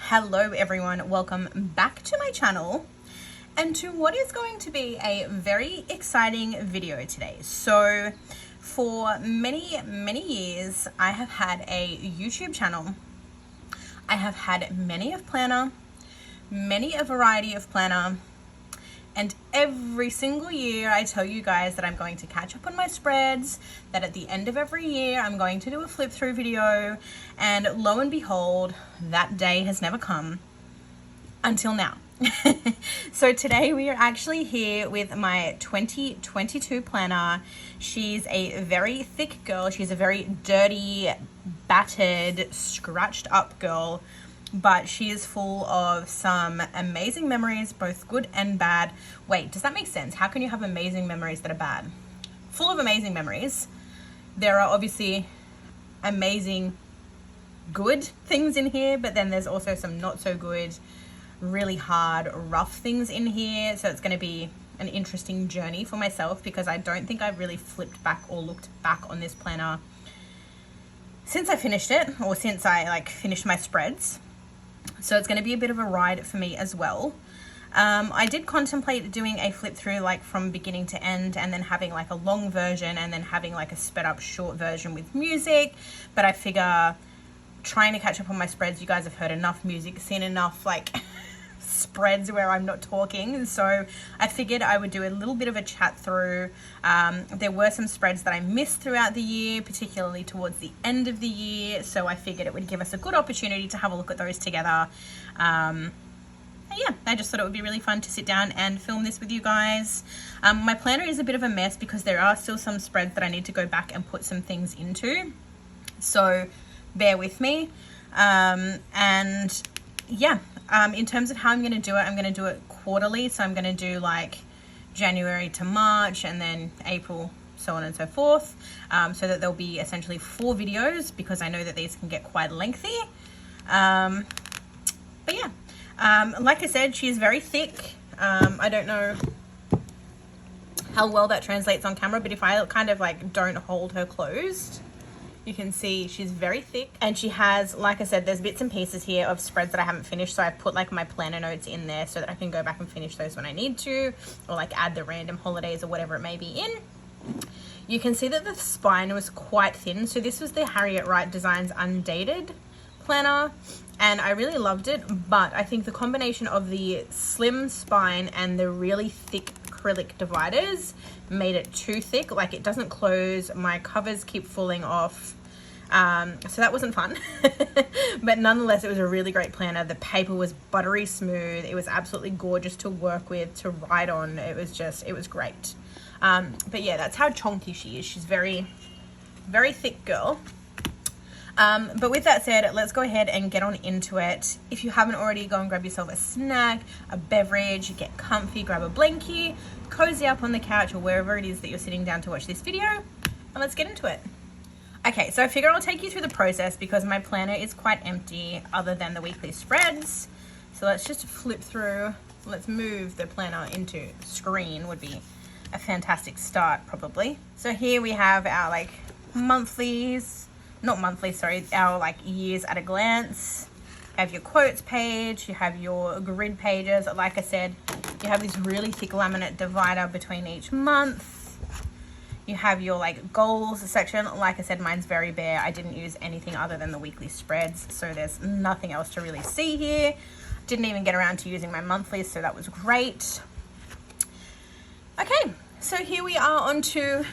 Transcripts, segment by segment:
Hello everyone, welcome back to my channel and to what is going to be a very exciting video today. So for many years I have had a YouTube channel. I have had many a planner, many a variety of planner, and every single year I tell you guys that I'm going to catch up on my spreads, that at the end of every year I'm going to do a flip through video, and lo and behold, that day has never come until now. So today we are actually here with my 2022 planner. She's a very thick girl. She's a very dirty, battered, scratched up girl, but she is full of some amazing memories, both good and bad. Wait, does that make sense? How can you have amazing memories that are bad? Full of amazing memories. There are obviously amazing good things in here, but then there's also some not so good, really hard, rough things in here. So it's going to be an interesting journey for myself, because I don't think I've really flipped back or looked back on this planner since I finished it, or since I finished my spreads. So it's going to be a bit of a ride for me as well. I did contemplate doing a flip through from beginning to end, and then having a long version, and then having a sped up short version with music. But I figure trying to catch up on my spreads, you guys have heard enough music, seen enough spreads where I'm not talking. So I figured I would do a little bit of a chat through. There were some spreads that I missed throughout the year, particularly towards the end of the year. So I figured it would give us a good opportunity to have a look at those together. Yeah, I just thought it would be really fun to sit down and film this with you guys. My planner is a bit of a mess because there are still some spreads that I need to go back and put some things into. So bear with me. And yeah, in terms of how I'm going to do it, I'm going to do it quarterly. So I'm going to do January to March, and then April, so on and so forth, so that there'll be essentially 4 videos, because I know that these can get quite lengthy. But yeah, like I said, she is very thick. I don't know how well that translates on camera, but if I kind of don't hold her closed, you can see she's very thick. And she has, like I said, there's bits and pieces here of spreads that I haven't finished, so I put my planner notes in there so that I can go back and finish those when I need to, or add the random holidays or whatever it may be in. You can see that the spine was quite thin. So this was the Harriet Wright Designs Undated planner, and I really loved it, but I think the combination of the slim spine and the really thick acrylic dividers made it too thick. It doesn't close, my covers keep falling off. So that wasn't fun. But nonetheless, it was a really great planner. The paper was buttery smooth. It was absolutely gorgeous to work with, to write on. It was great. But yeah, that's how chonky she is. She's very, very thick girl. But with that said, let's go ahead and get on into it. If you haven't already, go and grab yourself a snack, a beverage, get comfy, grab a blankie, cozy up on the couch or wherever it is that you're sitting down to watch this video, and let's get into it. Okay, so I figure I'll take you through the process because my planner is quite empty other than the weekly spreads. So let's just flip through. Let's move the planner into screen would be a fantastic start probably. So here we have our monthlies, not monthly, sorry, our years at a glance. You have your quotes page, you have your grid pages. Like I said, you have this really thick laminate divider between each month. You have your goals section. Like I said, mine's very bare. I didn't use anything other than the weekly spreads, so there's nothing else to really see here. Didn't even get around to using my monthlies, so that was great. Okay, so here we are on to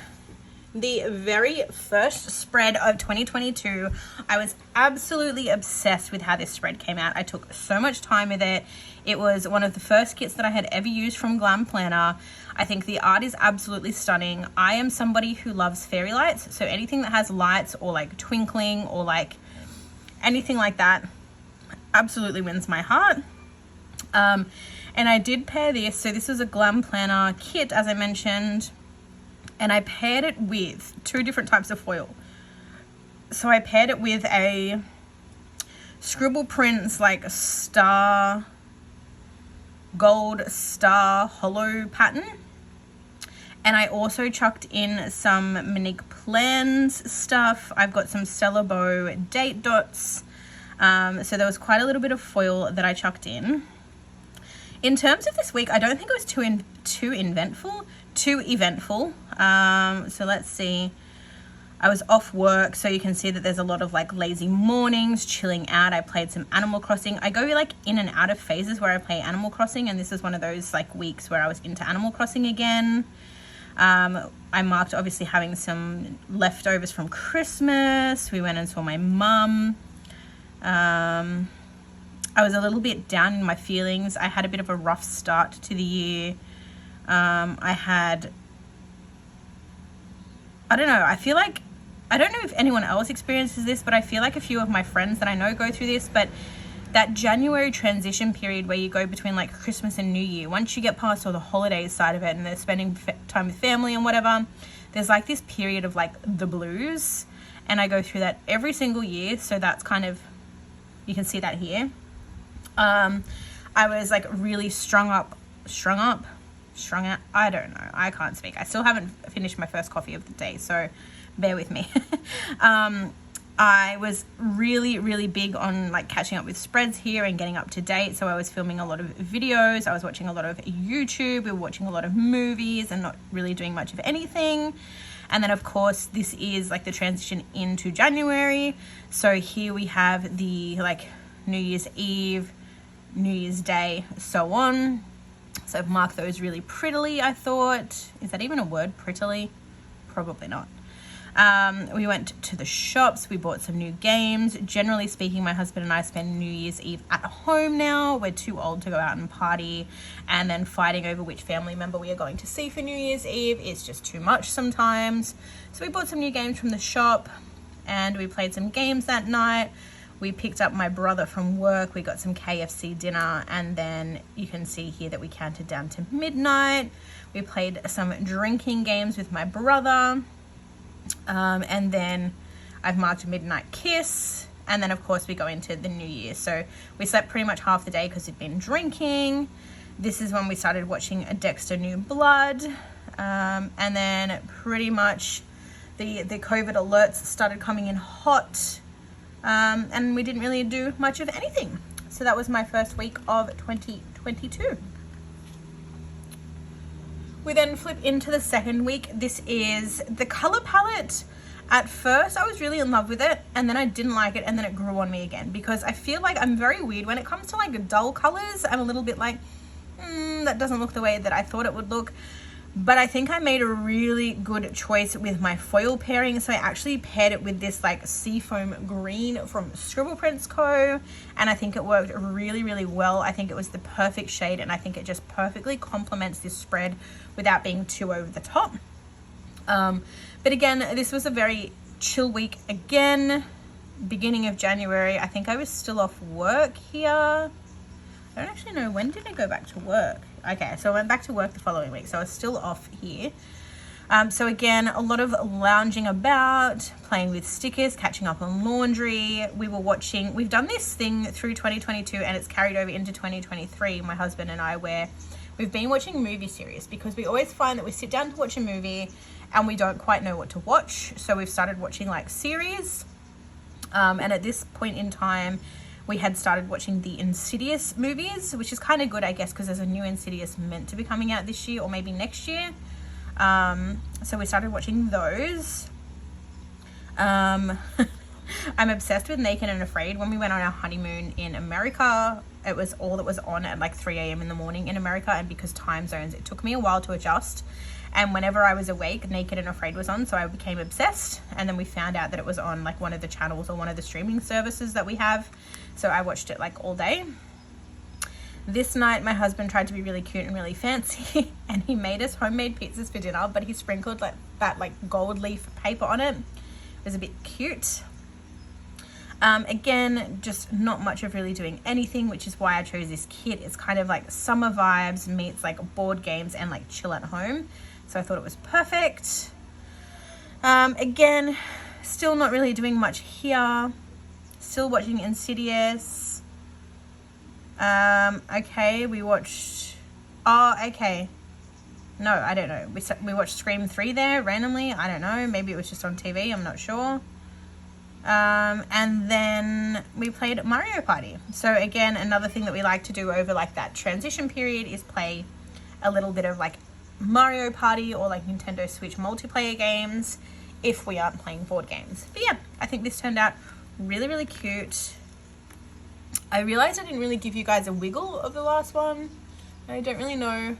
the very first spread of 2022. I was absolutely obsessed with how this spread came out. I took so much time with it. It was one of the first kits that I had ever used from Glam Planner. I think the art is absolutely stunning. I am somebody who loves fairy lights, so anything that has lights or twinkling or anything like that absolutely wins my heart. And I did pair this. So this was a Glam Planner kit, as I mentioned, and I paired it with 2 different types of foil. So I paired it with a Scribble Prints star, gold star hollow pattern, and I also chucked in some Monique Plans stuff. I've got some Stella Bow date dots, So there was quite a little bit of foil that I chucked in. In terms of this week, I don't think it was too eventful. So let's see. I was off work, so you can see that there's a lot of like lazy mornings, chilling out. I played some Animal Crossing. I go like in and out of phases where I play Animal Crossing, and this is one of those like weeks where I was into Animal Crossing again. I marked obviously having some leftovers from Christmas. We went and saw my mum. I was a little bit down in my feelings. I had a bit of a rough start to the year. I don't know, I don't know if anyone else experiences this, but I feel like a few of my friends that I know go through this, but that January transition period where you go between like Christmas and New Year, once you get past all the holidays side of it and they're spending time with family and whatever, there's like this period of like the blues, and I go through that every single year. So that's kind of, you can see that here. I was like really strung out. I don't know. I can't speak. I still haven't finished my first coffee of the day, so bear with me. I was really, really big on like catching up with spreads here and getting up to date. So I was filming a lot of videos. I was watching a lot of YouTube. We were watching a lot of movies and not really doing much of anything. And then of course, this is like the transition into January. So here we have the like New Year's Eve, New Year's Day, so on. So I've marked those really prettily, I thought. Is that even a word, prettily? Probably not. We went to the shops. We bought some new games. Generally speaking, my husband and I spend New Year's Eve at home now. We're too old to go out and party, and then fighting over which family member we are going to see for New Year's Eve is just too much sometimes. So we bought some new games from the shop and we played some games that night. We picked up my brother from work. We got some KFC dinner, and then you can see here that we counted down to midnight. We played some drinking games with my brother. And then I've marked a midnight kiss, and then of course we go into the new year. So we slept pretty much half the day because we'd been drinking. This is when we started watching A Dexter New Blood, and then pretty much the COVID alerts started coming in hot, and we didn't really do much of anything. So that was my first week of 2022. We then flip into the second week. This is the color palette. At first, I was really in love with it, and then I didn't like it, and then it grew on me again, because I feel like I'm very weird when it comes to like dull colors. I'm a little bit like, that doesn't look the way that I thought it would look. But I think I made a really good choice with my foil pairing. So I actually paired it with this like seafoam green from Scribble Prints Co. And I think it worked really, really well. I think it was the perfect shade, and I think it just perfectly complements this spread without being too over the top. But again, this was a very chill week again. Beginning of January, I think I was still off work here. I don't actually know, when did I go back to work? Okay, so I went back to work the following week, so I was still off here. So again, a lot of lounging about, playing with stickers, catching up on laundry. We've done this thing through 2022 and it's carried over into 2023, my husband and I, where we've been watching movie series, because we always find that we sit down to watch a movie and we don't quite know what to watch. So we've started watching like series. And at this point in time, we had started watching the Insidious movies, which is kind of good, I guess, because there's a new Insidious meant to be coming out this year or maybe next year. So we started watching those. I'm obsessed with Naked and Afraid. When we went on our honeymoon in America, it was all that was on at like 3 a.m. in the morning in America, and because time zones, it took me a while to adjust. And whenever I was awake, Naked and Afraid was on, so I became obsessed. And then we found out that it was on like one of the channels or one of the streaming services that we have. So I watched it like all day. This night, my husband tried to be really cute and really fancy, and he made us homemade pizzas for dinner, but he sprinkled like that like gold leaf paper on it. It was a bit cute. Again, just not much of really doing anything, which is why I chose this kit. It's kind of like summer vibes meets like board games and like chill at home. So I thought it was perfect. Again, still not really doing much here. Still watching Insidious. Okay, we watched... Oh, okay. No, I don't know. We watched Scream 3 there randomly. I don't know. Maybe it was just on TV. I'm not sure. And then we played Mario Party. So again, another thing that we like to do over like that transition period is play a little bit of like Mario Party or like Nintendo Switch multiplayer games if we aren't playing board games. But yeah, I think this turned out really, really cute. I realized I didn't really give you guys a wiggle of the last one. I don't really know.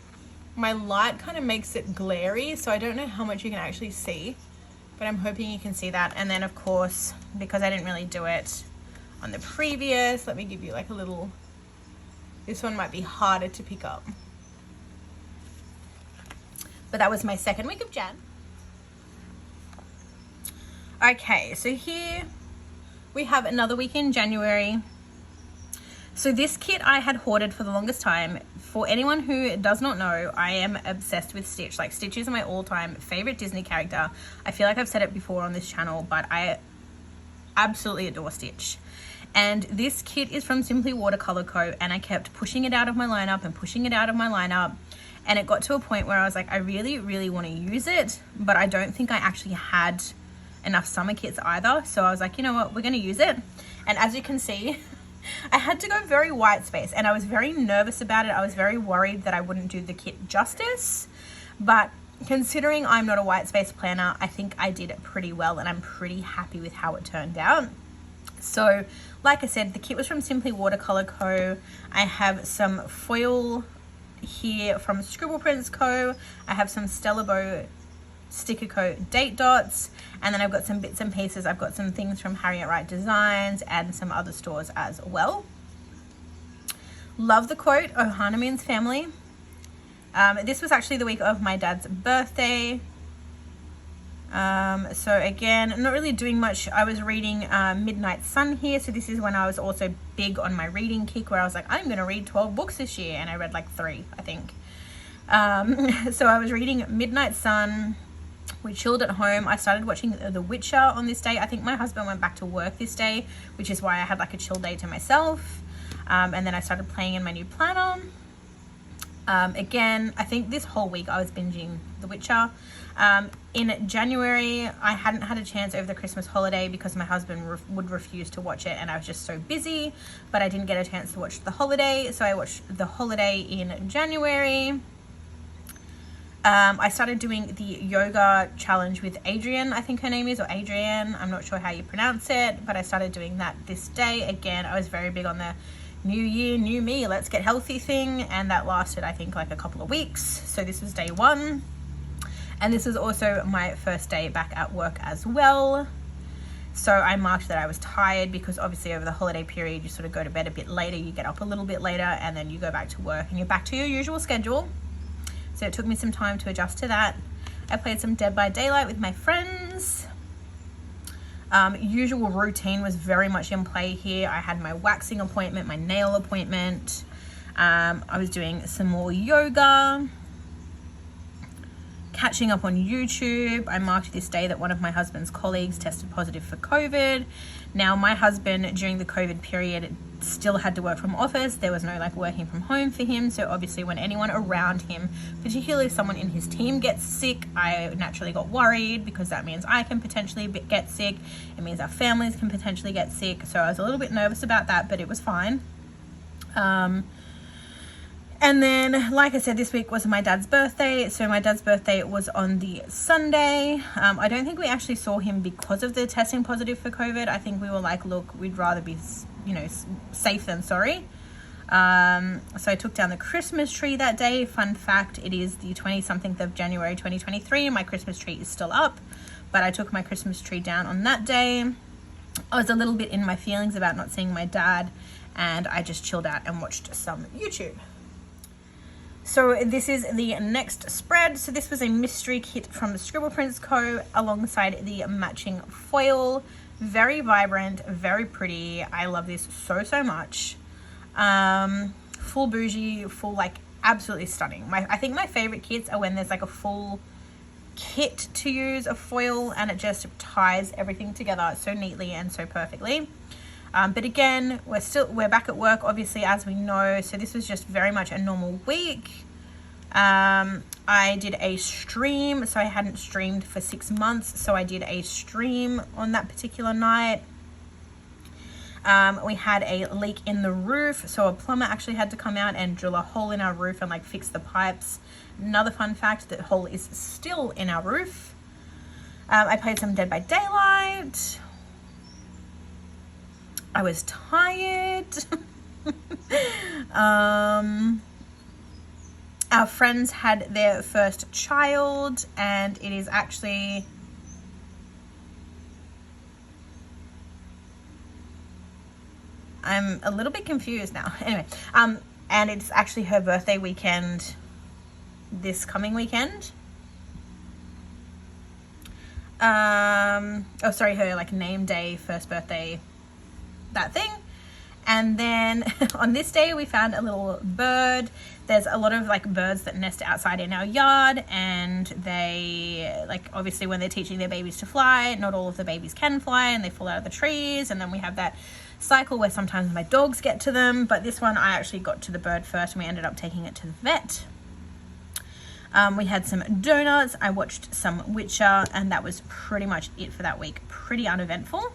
My light kind of makes it glary, so I don't know how much you can actually see, but I'm hoping you can see that. And then of course, because I didn't really do it on the previous, let me give you like a little, this one might be harder to pick up. But that was my second week of Jan. Okay, so here we have another week in January. So this kit I had hoarded for the longest time. For anyone who does not know, I am obsessed with Stitch. Like, Stitch is my all-time favorite Disney character. I feel like I've said it before on this channel, but I absolutely adore Stitch. And this kit is from Simply Watercolor Co. And I kept pushing it out of my lineup and pushing it out of my lineup. And it got to a point where I was like, I really, really want to use it, but I don't think I actually had enough summer kits either. So I was like, you know what, we're going to use it. And as you can see, I had to go very white space, and I was very nervous about it. I was very worried that I wouldn't do the kit justice, but considering I'm not a white space planner, I think I did it pretty well, and I'm pretty happy with how it turned out. So like I said, the kit was from Simply Watercolor Co. I have some foil here from Scribble Prints Co. I have some Stella Bow Sticker Co. date dots, and then I've got some bits and pieces. I've got some things from Harriet Wright Designs and some other stores as well. Love the quote, Ohana means family. This was actually the week of my dad's birthday. So again, not really doing much. I was reading Midnight Sun here. So this is when I was also big on my reading kick, where I was like, I'm going to read 12 books this year. And I read like 3, I think. So I was reading Midnight Sun. We chilled at home. I started watching The Witcher on this day. I think my husband went back to work this day, which is why I had like a chill day to myself. And then I started playing in my new planner. Again, I think this whole week I was binging The Witcher. In January, I hadn't had a chance over the Christmas holiday because my husband would refuse to watch it, and I was just so busy, but I didn't get a chance to watch The Holiday. So I watched The Holiday in January. I started doing the yoga challenge with Adrienne, I think her name is, or Adrienne, I'm not sure how you pronounce it, but I started doing that this day. Again, I was very big on the new year, new me, let's get healthy thing, and that lasted I think like a couple of weeks. So this was day 1, and this was also my first day back at work as well. So I marked that I was tired because obviously over the holiday period you sort of go to bed a bit later, you get up a little bit later, and then you go back to work and you're back to your usual schedule. So it took me some time to adjust to that. I played some Dead by Daylight with my friends. Usual routine was very much in play here. I had my waxing appointment, my nail appointment. I was doing some more yoga. Catching up on YouTube. I marked this day that one of my husband's colleagues tested positive for COVID. Now, my husband during the COVID period still had to work from office. There was no like working from home for him. So obviously when anyone around him, particularly someone in his team, gets sick, I naturally got worried because that means I can potentially get sick. It means our families can potentially get sick. So I was a little bit nervous about that, but it was fine. And then, like I said, this week was my dad's birthday. So my dad's birthday was on the Sunday. I don't think we actually saw him because of the testing positive for COVID. I think we were like, look, we'd rather be, you know, safe than sorry. So I took down the Christmas tree that day. Fun fact, it is the 20-something of January 2023. My Christmas tree is still up, but I took my Christmas tree down on that day. I was a little bit in my feelings about not seeing my dad, and I just chilled out and watched some YouTube. So this is the next spread. So this was a mystery kit from the Scribble Prints Co. alongside the matching foil. Very vibrant, very pretty. I love this so much. Full bougie, full like absolutely stunning. I think my favorite kits are when there's like a full kit to use of foil and it just ties everything together so neatly and so perfectly. But again, we're back at work, obviously, as we know. So this was just very much a normal week. I did a stream. So I hadn't streamed for 6 months. So I did a stream on that particular night. We had a leak in the roof, so a plumber actually had to come out and drill a hole in our roof and like fix the pipes. Another fun fact, that hole is still in our roof. I played some Dead by Daylight. I was tired. Our friends had their first child, and it is actually I'm a little bit confused now. Anyway, and it's actually her birthday weekend this coming weekend. Oh, sorry, her like name day, first birthday, that thing. And then on this day we found a little bird. There's a lot of like birds that nest outside in our yard, and they like, obviously when they're teaching their babies to fly, not all of the babies can fly and they fall out of the trees, and then we have that cycle where sometimes my dogs get to them. But this one, I actually got to the bird first and we ended up taking it to the vet. We had some donuts, I watched some Witcher, and that was pretty much it for that week. Pretty uneventful.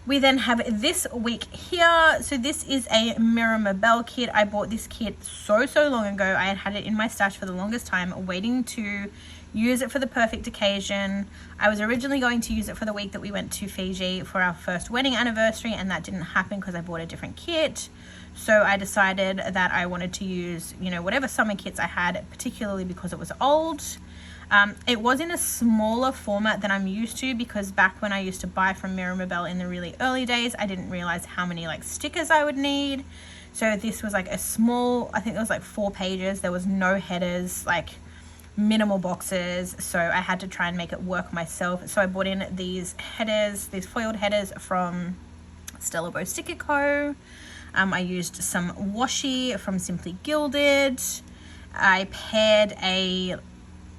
We then have this week here. So this is a Mirror kit. I bought this kit so long ago. I had it in my stash for the longest time, waiting to use it for the perfect occasion. I was originally going to use it for the week that we went to Fiji for our first wedding anniversary, and that didn't happen because I bought a different kit. So I decided that I wanted to use, you know, whatever summer kits I had, particularly because it was old. It was in a smaller format than I'm used to, because back when I used to buy from Mirror in the really early days, I didn't realize how many like stickers I would need. So this was like a small, I think it was like 4 pages. There was no headers, like minimal boxes. So I had to try and make it work myself. So I bought in these headers, these foiled headers from Stella Bow Sticker Co. I used some washi from Simply Gilded. I paired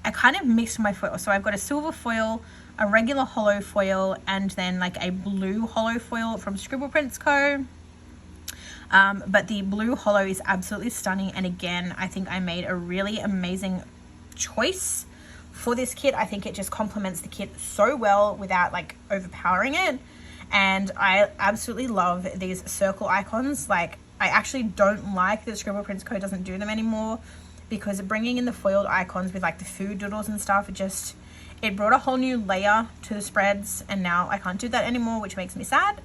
I kind of mixed my foil. So I've got a silver foil, a regular hollow foil, and then like a blue hollow foil from Scribble Prints Co. But the blue hollow is absolutely stunning. And again, I think I made a really amazing choice for this kit. I think it just complements the kit so well without like overpowering it. And I absolutely love these circle icons. Like, I actually don't like that Scribble Prints Co. doesn't do them anymore, because bringing in the foiled icons with like the food doodles and stuff, it brought a whole new layer to the spreads, and now I can't do that anymore, which makes me sad.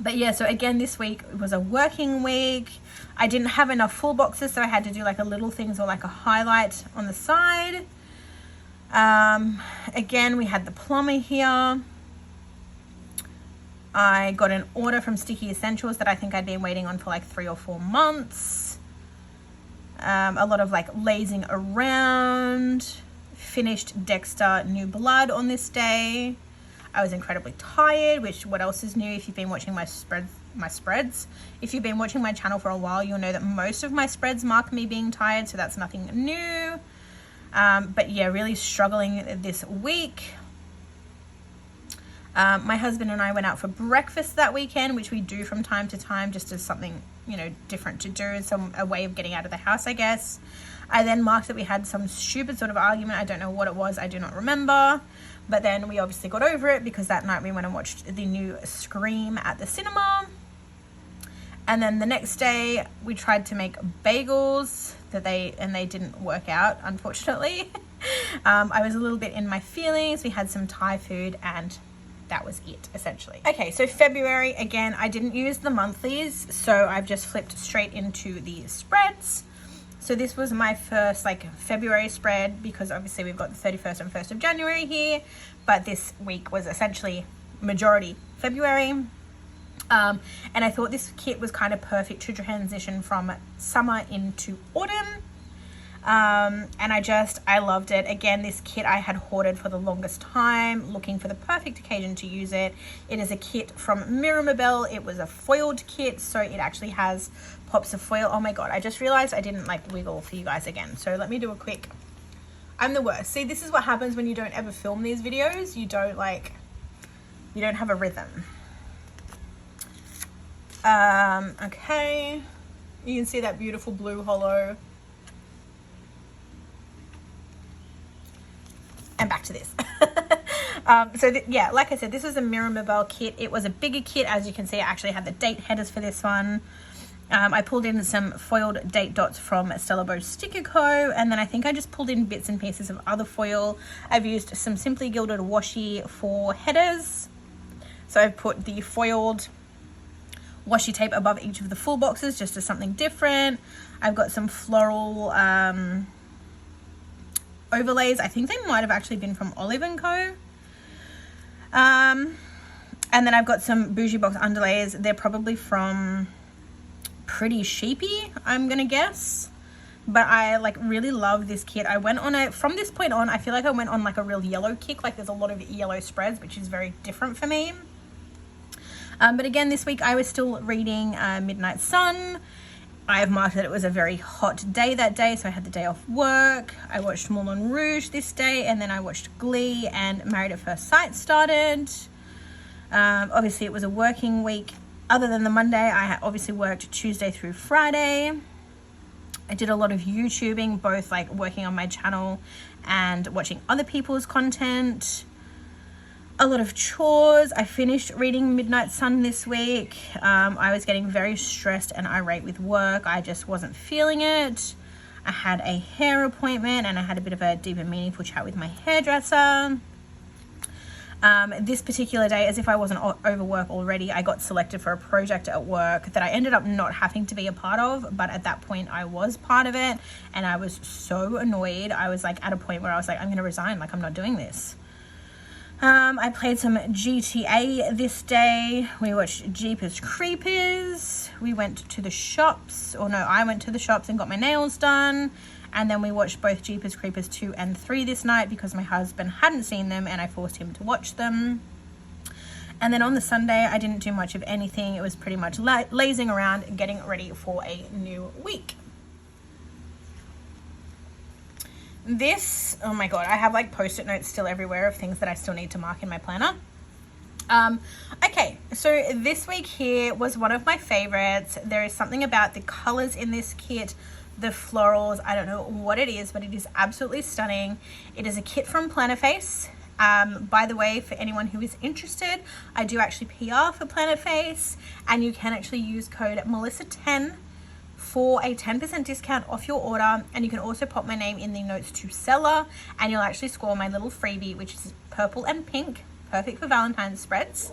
But yeah, so again, this week was a working week. I didn't have enough full boxes, so I had to do like a little things or like a highlight on the side. Again, we had the plumber here. I got an order from Sticky Essentials that I think I'd been waiting on for like 3 or 4 months. A lot of like lazing around. Finished Dexter New Blood on this day. I was incredibly tired, which what else is new? If you've been watching my spreads, if you've been watching my channel for a while, you'll know that most of my spreads mark me being tired, so that's nothing new. But yeah, really struggling this week. My husband and I went out for breakfast that weekend, which we do from time to time, just as something, you know, different to do, a way of getting out of the house, I guess. I then marked that we had some stupid sort of argument. I don't know what it was. I do not remember. But then we obviously got over it, because that night we went and watched the new Scream at the cinema. And then the next day we tried to make bagels and they didn't work out, unfortunately. I was a little bit in my feelings. We had some Thai food, and that was it, essentially. Okay, so February, again, I didn't use the monthlies, so I've just flipped straight into the spreads. So this was my first like February spread, because obviously we've got the 31st and 1st of January here, but this week was essentially majority February. And I thought this kit was kind of perfect to transition from summer into autumn. And I loved it. Again, this kit I had hoarded for the longest time, looking for the perfect occasion to use it. It is a kit from Mirror. It was a foiled kit, so it actually has pops of foil. Oh my god, I just realized I didn't like wiggle for you guys again, so let me do a quick. I'm the worst. See, this is what happens when you don't ever film these videos. You don't have a rhythm. Okay, you can see that beautiful blue hollow. And back to this. Yeah, like I said, this was a Mirror kit. It was a bigger kit. As you can see, I actually had the date headers for this one. I pulled in some foiled date dots from Stella Bow Sticker Co. And then I think I just pulled in bits and pieces of other foil. I've used some Simply Gilded washi for headers. So I've put the foiled washi tape above each of the full boxes just as something different. I've got some floral overlays. I think they might have actually been from Olive & Co. And then I've got some bougie box underlays. They're probably from Pretty Sheepy, I'm gonna guess. But I like really love this kit. I went on from this point on, I feel like I went on like a real yellow kick. Like there's a lot of yellow spreads, which is very different for me. But again, this week I was still reading Midnight Sun. I have marked that it was a very hot day that day, so I had the day off work. I watched Moulin Rouge this day, and then I watched Glee, and Married at First Sight started. Obviously it was a working week. Other than the Monday, I obviously worked Tuesday through Friday. I did a lot of YouTubing, both like working on my channel and watching other people's content. A lot of chores. I finished reading Midnight Sun this week. I was getting very stressed and irate with work. I just wasn't feeling it. I had a hair appointment and I had a bit of a deep and meaningful chat with my hairdresser. This particular day, as if I wasn't overwork already, I got selected for a project at work that I ended up not having to be a part of, but at that point I was part of it, and I was so annoyed. I was like at a point where I was like, I'm gonna resign, like I'm not doing this. I played some GTA this day. We watched Jeepers Creepers. We went to the shops, or no, I went to the shops and got my nails done. And then we watched both Jeepers Creepers 2 and 3 this night because my husband hadn't seen them and I forced him to watch them. And then on the Sunday, I didn't do much of anything. It was pretty much lazing around, getting ready for a new week. This, oh my God, I have like post-it notes still everywhere of things that I still need to mark in my planner. Okay, so this week here was one of my favorites. There is something about the colors in this kit, the florals. I don't know what it is, but it is absolutely stunning. It is a kit from Plannerface. By the way, for anyone who is interested, I do actually PR for Plannerface, and you can actually use code Melissa10 for a 10% discount off your order, and you can also pop my name in the notes to seller and you'll actually score my little freebie, which is purple and pink, perfect for Valentine's spreads.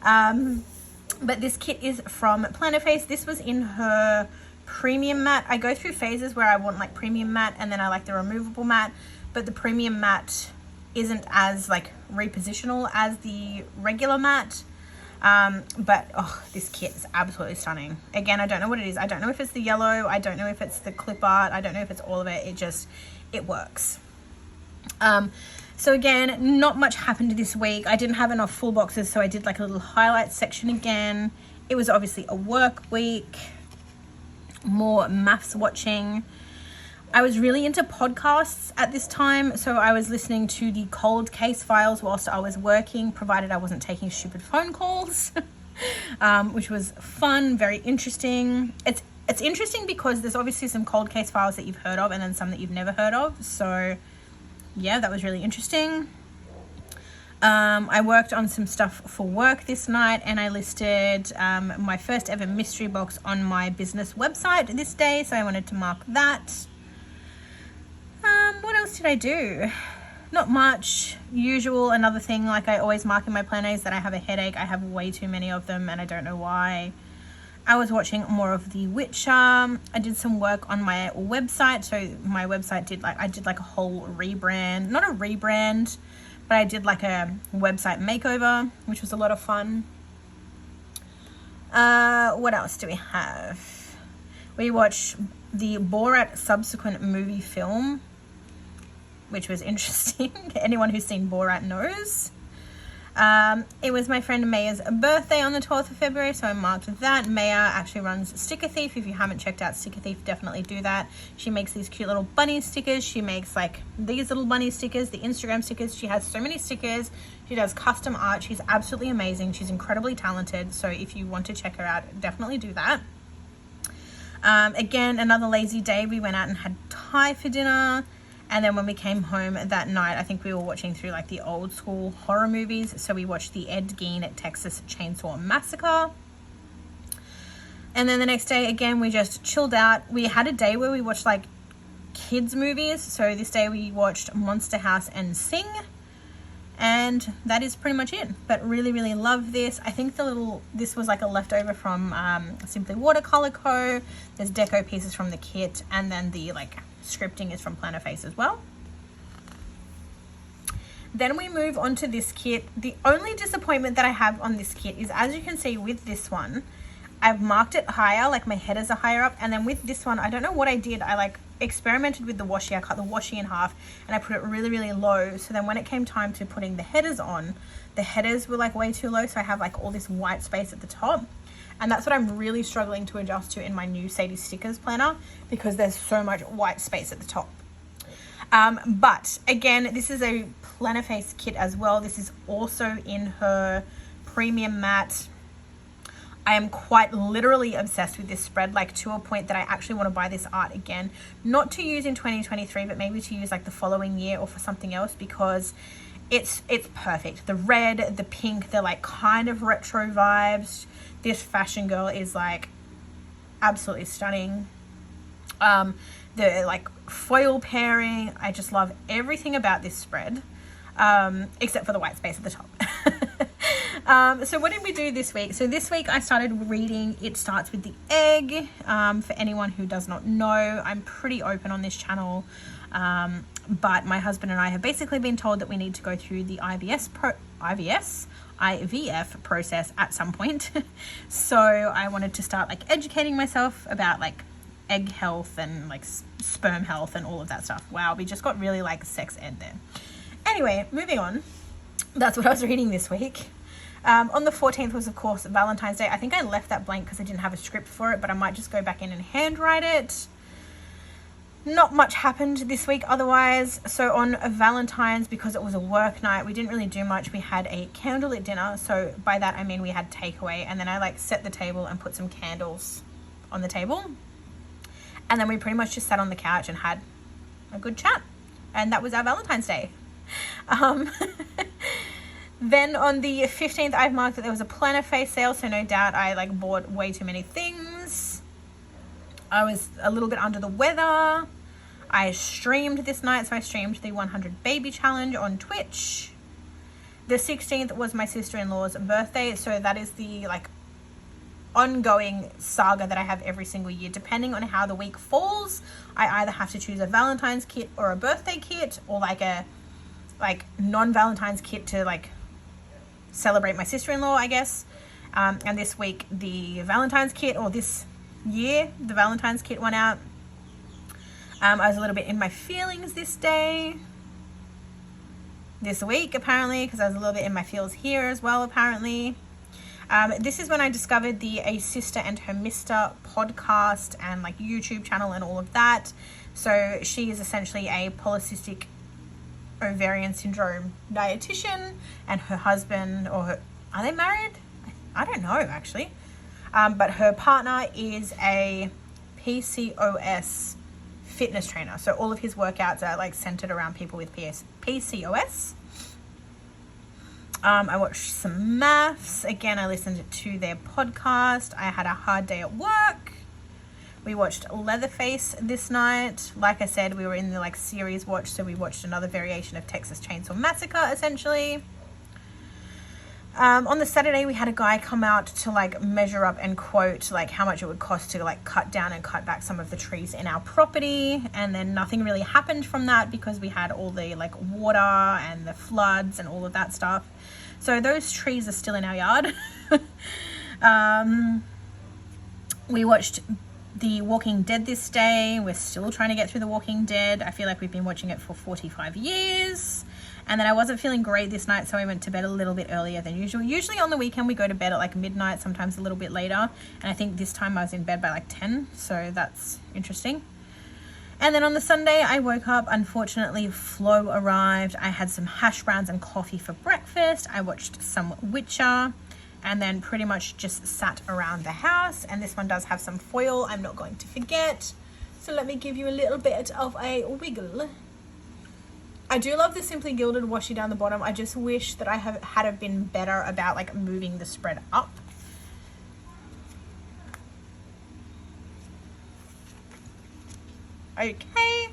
But this kit is from Plannerface. This was in her premium matte. I go through phases where I want like premium matte and then I like the removable matte, but the premium matte isn't as like repositional as the regular matte. But oh, this kit is absolutely stunning. Again, I don't know what it is. I don't know if it's the yellow, I don't know if it's the clip art, I don't know if it's all of it. It works. So again, not much happened this week. I didn't have enough full boxes, so I did like a little highlight section again. It was obviously a work week, more maths watching. I was really into podcasts at this time, so I was listening to the Cold Case files whilst I was working, provided I wasn't taking stupid phone calls, which was fun, very interesting. It's interesting because there's obviously some cold case files that you've heard of and then some that you've never heard of. So yeah, that was really interesting. I worked on some stuff for work this night, and I listed my first ever mystery box on my business website this day, so I wanted to mark that. What else did I do? Not much. Usual, another thing like I always mark in my planner is that I have a headache. I have way too many of them and I don't know why. I was watching more of The Witcher. I did some work on my website. So my website I did like a whole rebrand. Not a rebrand, but I did like a website makeover, which was a lot of fun. What else do we have? We watched the Borat subsequent movie film, which was interesting. Anyone who's seen Borat knows. It was my friend Maya's birthday on the 12th of February, so I marked that. Maya actually runs Sticker Thief. If you haven't checked out Sticker Thief, definitely do that. She makes these cute little bunny stickers. She makes like these little bunny stickers, the Instagram stickers. She has so many stickers. She does custom art. She's absolutely amazing. She's incredibly talented. So if you want to check her out, definitely do that. Again, another lazy day. We went out and had Thai for dinner. And then when we came home that night, I think we were watching through like the old school horror movies. So we watched the Ed Gein Texas Chainsaw Massacre. And then the next day, again, we just chilled out. We had a day where we watched like kids movies. So this day we watched Monster House and Sing. And that is pretty much it. But really, really love this. I think this was like a leftover from Simply Watercolor Co. There's deco pieces from the kit. And then the like scripting is from Planner Face as well. Then we move on to this kit. The only disappointment that I have on this kit is, as you can see with this one, I've marked it higher, like my headers are higher up. And then with this one, I don't know what I did. I like experimented with the washi. I cut the washi in half and I put it really, really low. So then when it came time to putting the headers on, the headers were like way too low. So I have like all this white space at the top. And that's what I'm really struggling to adjust to in my new Sadie Stickers planner, because there's so much white space at the top. But again, this is a Planner Face kit as well. This is also in her premium matte. I am quite literally obsessed with this spread, like to a point that I actually want to buy this art again, not to use in 2023, but maybe to use like the following year or for something else, because it's perfect. The red, the pink, they're like kind of retro vibes. This fashion girl is like absolutely stunning. The like foil pairing, I just love everything about this spread, except for the white space at the top. So what did we do this week? So this week I started reading It Starts With the Egg. For anyone who does not know, I'm pretty open on this channel, but my husband and I have basically been told that we need to go through the IVF process at some point. So I wanted to start like educating myself about like egg health and like sperm health and all of that stuff. Wow, we just got really like sex ed there. Anyway, moving on. That's what I was reading this week. On the 14th was, of course, Valentine's Day. I think I left that blank because I didn't have a script for it, but I might just go back in and handwrite it. Not much happened this week otherwise. So on Valentine's, because it was a work night, we didn't really do much. We had a candlelit dinner. So by that, I mean we had takeaway, and then I like set the table and put some candles on the table. And then we pretty much just sat on the couch and had a good chat. And that was our Valentine's Day. Then on the 15th, I've marked that there was a Planner Face sale, so no doubt I like bought way too many things. I was a little bit under the weather. I streamed this night, so I streamed the 100 Baby Challenge on Twitch. The 16th was my sister-in-law's birthday, so that is the like ongoing saga that I have every single year. Depending on how the week falls, I either have to choose a Valentine's kit or a birthday kit, or like a non-Valentine's kit to like celebrate my sister-in-law, I guess. And this week the Valentine's kit, or this year the Valentine's kit went out. I was a little bit in my feelings this week apparently, because I was a little bit in my feels here as well apparently. This is when I discovered the A Sister and Her Mister podcast and like YouTube channel and all of that. So she is essentially a polycystic ovarian syndrome dietitian, and her husband, are they married? I don't know actually. But her partner is a PCOS fitness trainer. So all of his workouts are like centered around people with PCOS. I watched some maths. Again, I listened to their podcast. I had a hard day at work. We watched Leatherface this night. Like I said, we were in the like series watch, so we watched another variation of Texas Chainsaw Massacre, essentially. On the Saturday, we had a guy come out to like measure up and quote like how much it would cost to like cut down and cut back some of the trees in our property. And then nothing really happened from that because we had all the like water and the floods and all of that stuff. So those trees are still in our yard. We watched The Walking Dead this day. We're still trying to get through The Walking Dead. I feel like we've been watching it for 45 years. And then I wasn't feeling great this night, so I went to bed a little bit earlier than usual. Usually on the weekend we go to bed at like midnight, sometimes a little bit later. And I think this time I was in bed by like 10, so that's interesting. And then on the Sunday I woke up. Unfortunately, Flo arrived. I had some hash browns and coffee for breakfast. I watched some Witcher. And then pretty much just sat around the house. And this one does have some foil I'm not going to forget. So let me give you a little bit of a wiggle. I do love the Simply Gilded washi down the bottom. I just wish that I had been better about like moving the spread up. Okay,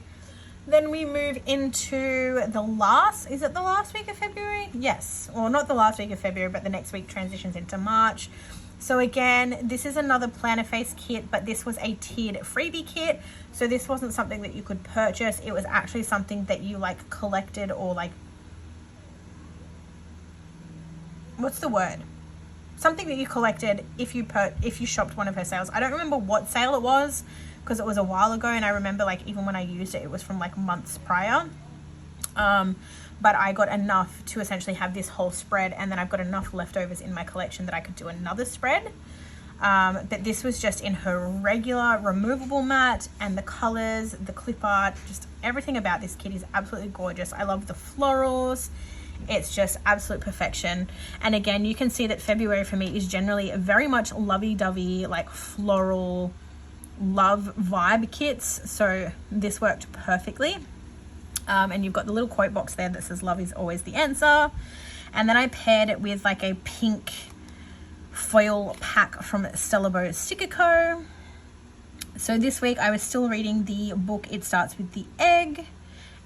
then we move into the last, is it the last week of February? Yes, or not the last week of February, but the next week transitions into March. So again, this is another planner face kit, but this was a tiered freebie kit. So this wasn't something that you could purchase. It was actually something that you like collected, or like, what's the word? Something that you collected if you shopped one of her sales. I don't remember what sale it was because it was a while ago, and I remember like even when I used it, it was from like months prior. But I got enough to essentially have this whole spread, and then I've got enough leftovers in my collection that I could do another spread. But this was just in her regular removable mat, and the colors, the clip art, just everything about this kit is absolutely gorgeous. I love the florals. It's just absolute perfection. And again, you can see that February for me is generally a very much lovey-dovey, like floral love vibe kits. So this worked perfectly. And you've got the little quote box there that says love is always the answer. And then I paired it with like a pink foil pack from Stella Bow Sticker Co. So this week I was still reading the book It Starts With the Egg.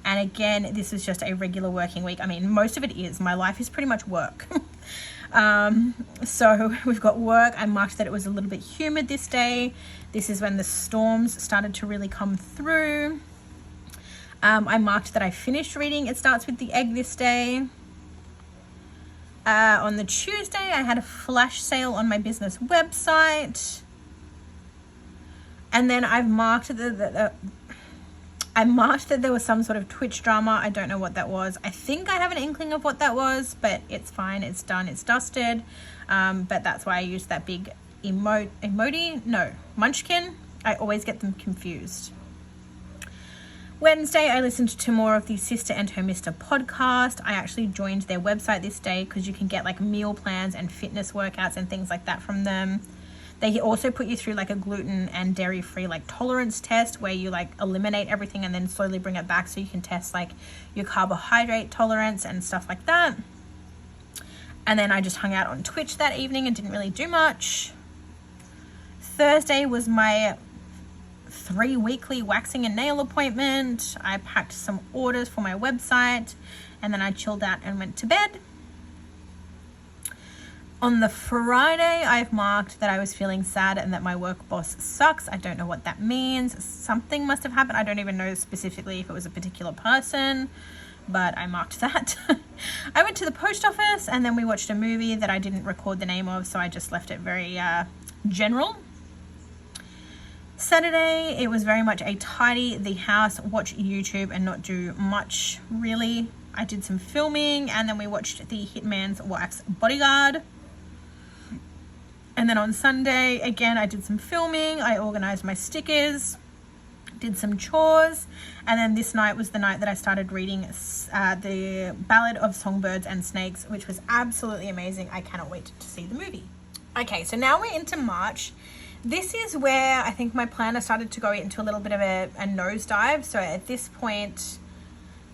And again, this was just a regular working week. I mean, most of it is. My life is pretty much work. So we've got work. I marked that it was a little bit humid this day. This is when the storms started to really come through. I marked that I finished reading It Starts With the Egg this day. On the Tuesday, I had a flash sale on my business website. And then I've marked that there was some sort of Twitch drama. I don't know what that was. I think I have an inkling of what that was, but it's fine. It's done. It's dusted. But that's why I used that big munchkin. I always get them confused. Wednesday, I listened to more of the Sister and Her Mister podcast. I actually joined their website this day because you can get like meal plans and fitness workouts and things like that from them. They also put you through like a gluten and dairy free like tolerance test where you like eliminate everything and then slowly bring it back so you can test like your carbohydrate tolerance and stuff like that. And then I just hung out on Twitch that evening and didn't really do much. Thursday was my 3 weekly waxing and nail appointment. I packed some orders for my website and then I chilled out and went to bed. On the Friday, I've marked that I was feeling sad and that my work boss sucks. I don't know what that means. Something must have happened. I don't even know specifically if it was a particular person, but I marked that. I went to the post office and then we watched a movie that I didn't record the name of, so I just left it very general. Saturday, it was very much a tidy the house, watch YouTube and not do much really. I did some filming and then we watched The Hitman's Wife's Bodyguard. And then on Sunday, again, I did some filming. I organized my stickers, did some chores. And then this night was the night that I started reading the Ballad of Songbirds and Snakes, which was absolutely amazing. I cannot wait to see the movie. Okay, so now we're into March. This is where I think my planner started to go into a little bit of a nosedive. So at this point,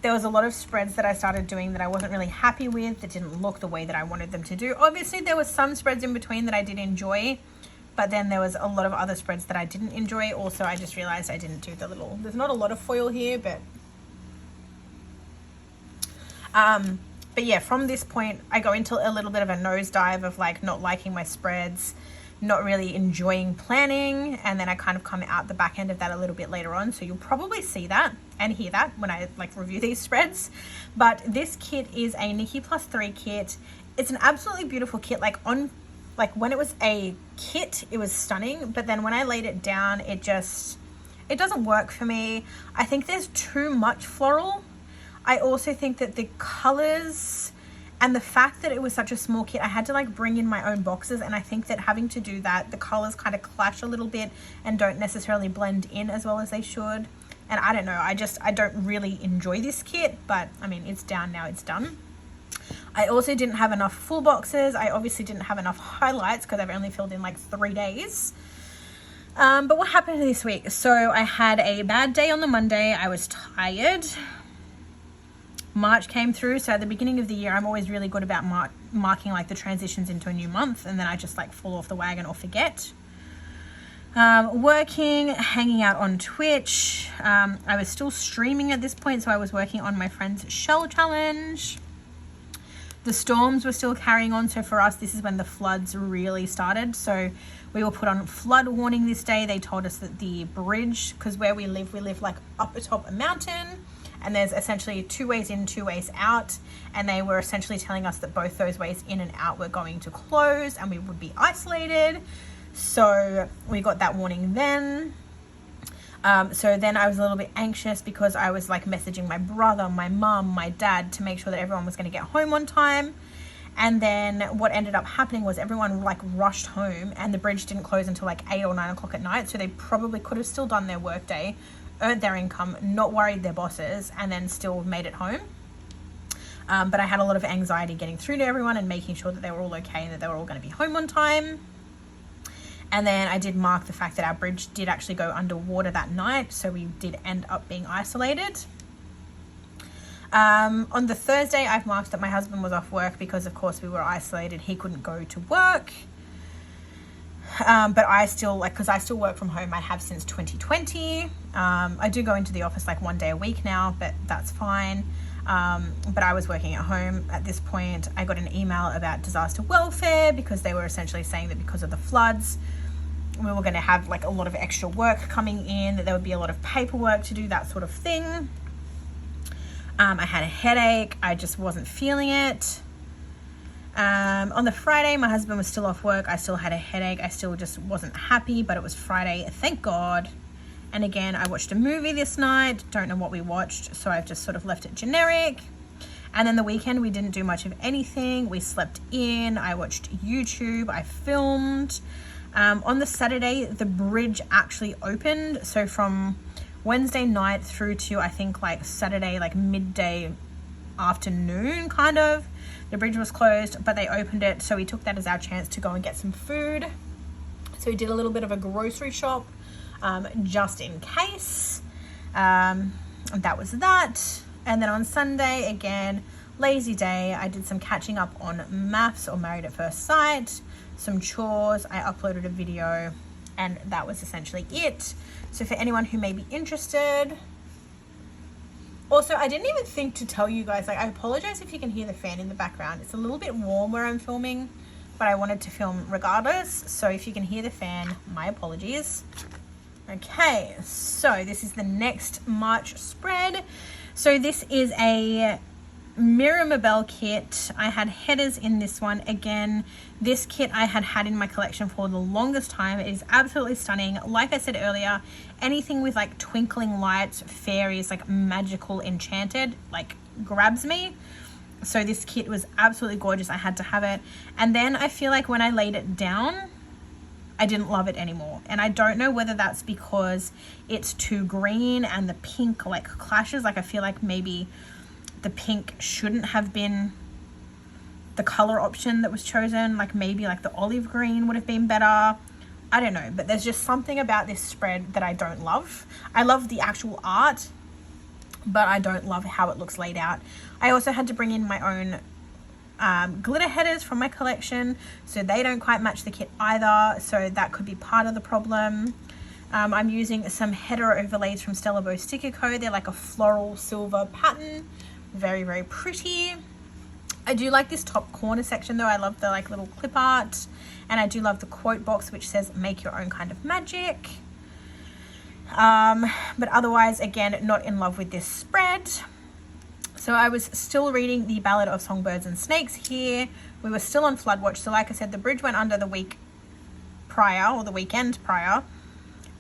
there was a lot of spreads that I started doing that I wasn't really happy with, that didn't look the way that I wanted them to do. Obviously, there was some spreads in between that I did enjoy, but then there was a lot of other spreads that I didn't enjoy. Also, I just realized I didn't do the little, there's not a lot of foil here, but yeah, from this point, I go into a little bit of a nosedive of like not liking my spreads, not really enjoying planning, and then I kind of come out the back end of that a little bit later on, so you'll probably see that and hear that when I like review these spreads. But this kit is a Nikki Plus 3 kit. It's an absolutely beautiful kit. Like when it was a kit, it was stunning, but then when I laid it down, it doesn't work for me. I think there's too much floral. I also think that the colors and the fact that it was such a small kit, I had to like bring in my own boxes, and I think that having to do that, the colors kind of clash a little bit and don't necessarily blend in as well as they should. And I don't know, I don't really enjoy this kit, but I mean, it's down now, it's done. I also didn't have enough full boxes. I obviously didn't have enough highlights because I've only filled in like 3 days. But what happened this week? So I had a bad day on the Monday. I was tired. March came through. So at the beginning of the year, I'm always really good about marking like the transitions into a new month, and then I just like fall off the wagon or forget. Working, hanging out on Twitch. I was still streaming at this point, so I was working on my friend's shell challenge. The storms were still carrying on, so for us this is when the floods really started. So we were put on flood warning this day. They told us that the bridge, because where we live like up atop a mountain, and there's essentially 2 ways in, 2 ways out, and they were essentially telling us that both those ways in and out were going to close and we would be isolated. So we got that warning then. So then I was a little bit anxious because I was like messaging my brother, my mum, my dad to make sure that everyone was going to get home on time. And then what ended up happening was everyone like rushed home, and the bridge didn't close until like 8 or 9 o'clock at night. So they probably could have still done their work day, earned their income, not worried their bosses, and then still made it home. But I had a lot of anxiety getting through to everyone and making sure that they were all okay and that they were all going to be home on time. And then I did mark the fact that our bridge did actually go underwater that night, so we did end up being isolated. On the Thursday, I've marked that my husband was off work because, of course, we were isolated. He couldn't go to work. But I still, because I still work from home. I have since 2020. I do go into the office like 1 day a week now, but that's fine. But I was working at home at this point. I got an email about disaster welfare because they were essentially saying that because of the floods, we were going to have like a lot of extra work coming in, that there would be a lot of paperwork to do, that sort of thing. I had a headache. I just wasn't feeling it. On the Friday, my husband was still off work. I still had a headache. I still just wasn't happy, but it was Friday, thank God. And again, I watched a movie this night. Don't know what we watched, so I've just sort of left it generic. And then the weekend, we didn't do much of anything. We slept in. I watched YouTube. I filmed. On the Saturday, the bridge actually opened. So from Wednesday night through to, I think, like Saturday, like midday afternoon, kind of, the bridge was closed, but they opened it. So we took that as our chance to go and get some food. So we did a little bit of a grocery shop, just in case. That was that. And then on Sunday, again, lazy day. I did some catching up on maths, or Married at First Sight, some chores. I uploaded a video, and that was essentially it. So for anyone who may be interested. Also, I didn't even think to tell you guys, like, I apologize if you can hear the fan in the background. It's a little bit warm where I'm filming, but I wanted to film regardless. So if you can hear the fan, my apologies. Okay, so this is the next March spread. So this is a Mirror kit. I had headers in this one. Again, this kit I had in my collection for the longest time. It is absolutely stunning. Like I said earlier, anything with like twinkling lights, fairies, like magical, enchanted, like grabs me. So this kit was absolutely gorgeous. I had to have it. And then I feel like when I laid it down, I didn't love it anymore. And I don't know whether that's because it's too green and the pink like clashes. Like I feel like maybe the pink shouldn't have been the color option that was chosen. Like maybe like the olive green would have been better. I don't know, but there's just something about this spread that I don't love. I love the actual art, but I don't love how it looks laid out. I also had to bring in my own glitter headers from my collection, so they don't quite match the kit either, so that could be part of the problem. I'm using some header overlays from Stella Bow Sticker Co. They're like a floral silver pattern. Very, very pretty. I do like this top corner section though. I love the like little clip art, and I do love the quote box which says make your own kind of magic. But otherwise, again, not in love with this spread. So I was still reading the Ballad of Songbirds and Snakes here. We were still on flood watch. So like I said, the bridge went under the week prior, or the weekend prior.